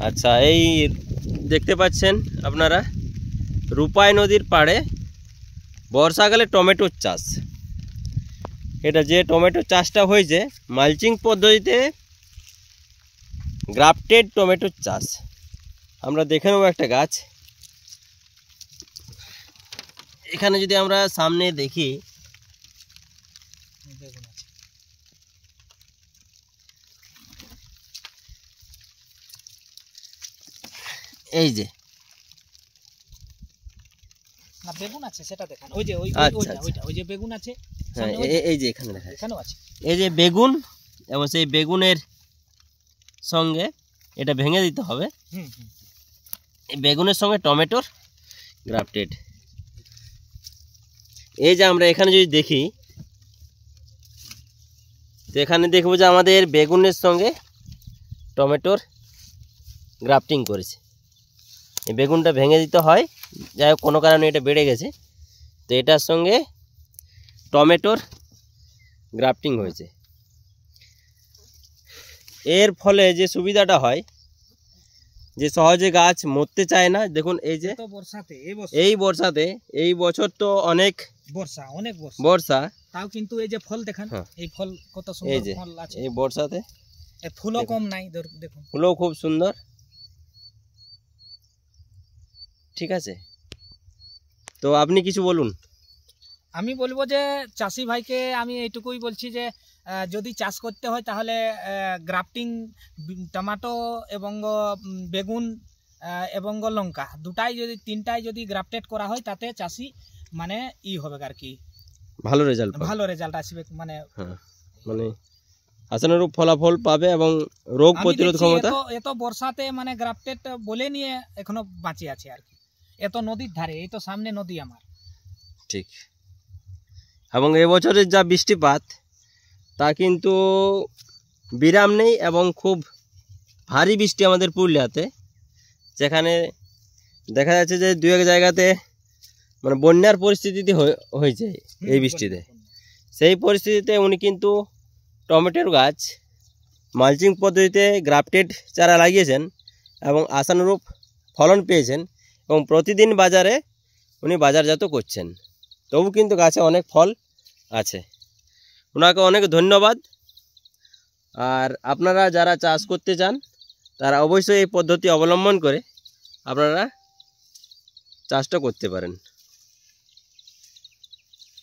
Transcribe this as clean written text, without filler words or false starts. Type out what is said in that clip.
আচ্ছা, এই দেখতে পাচ্ছেন আপনারা রূপাই নদীর পাড়ে বর্ষাকালে টমেটোর চাষ। এটা যে টমেটো চাষটা হয়েছে মালচিং পদ্ধতিতে গ্রাফটেড টমেটোর চাষ। আমরা দেখে নেব একটা গাছ। এখানে যদি আমরা সামনে দেখি, এই যে বেগুন আছে, সেটা দেখান। ওই যে ওই যে বেগুন আছে, হ্যাঁ এই যে এখানে দেখা এখানেও আছে, এই যে বেগুন, এবং সেই বেগুনের সঙ্গে এটা ভেঙে দিতে হবে। এই বেগুনের সঙ্গে টমেটোর গ্রাফটেড। এই যে আমরা এখানে যদি দেখি, তো এখানে দেখব যে আমাদের বেগুনের সঙ্গে টমেটোর গ্রাফটিং করেছে। এই বেগুনটা ভেঙে দিতে হয়, যাই হোক কোনো কারণে এটা বেড়ে গেছে, তো এটার সঙ্গে টমেটোর গ্রাফটিং হয়েছে। এর ফলে যে সুবিধাটা হয়, যে সহজে গাছ মরতে চায় না। দেখুন এই যে বর্ষাতে এই বছর তো অনেক বর্ষা, তাও কিন্তু এই যে ফল দেখান, এই ফল কত সুন্দর ফল আছে এই বর্ষাতে। ফুলও কম নাই, দেখুন ফুলও খুব সুন্দর। ঠিক আছে, তো আপনি কিছু বলুন। আমি বলবো যে চাষি ভাইকে আমি এইটুকুই বলছি যে যদি চাষ করতে হয় তাহলে গ্রাফটিং, টমেটো এবং বেগুন এবং লঙ্কা তিনটাই যদি গ্রাফটেড করা হয়, তাতে চাষি মানে হবে আর কি, ভালো রেজাল্ট আসবে। মানে আশানুরূপ ফলাফল পাবে এবং রোগ প্রতিরোধ ক্ষমতা। এত বর্ষাতে মানে গ্রাফটেড বলে নিয়ে এখনো বাঁচে আছে আর কি। এত নদীর ধারে, এই তো সামনে নদী আমার। ঠিক, এবং এবছরের যা বৃষ্টিপাত তা কিন্তু বিরাম নেই, এবং খুব ভারী বৃষ্টি আমাদের পুরুলিয়াতে, যেখানে দেখা যাচ্ছে যে দু এক জায়গাতে মানে বন্যার পরিস্থিতিতে হয়েছে এই বৃষ্টিতে। সেই পরিস্থিতিতে উনি কিন্তু টমেটোর গাছ মালচিং পদ্ধতিতে গ্রাফটেড চারা লাগিয়েছেন এবং আশানুরূপ ফলন পেয়েছেন, এবং প্রতিদিন বাজারে উনি বাজারজাত করছেন। তবু কিন্তু গাছে অনেক ফল আছে। ওনাকে অনেক ধন্যবাদ। আর আপনারা যারা চাষ করতে চান তারা অবশ্যই এই পদ্ধতি অবলম্বন করে আপনারা চাষটা করতে পারেন।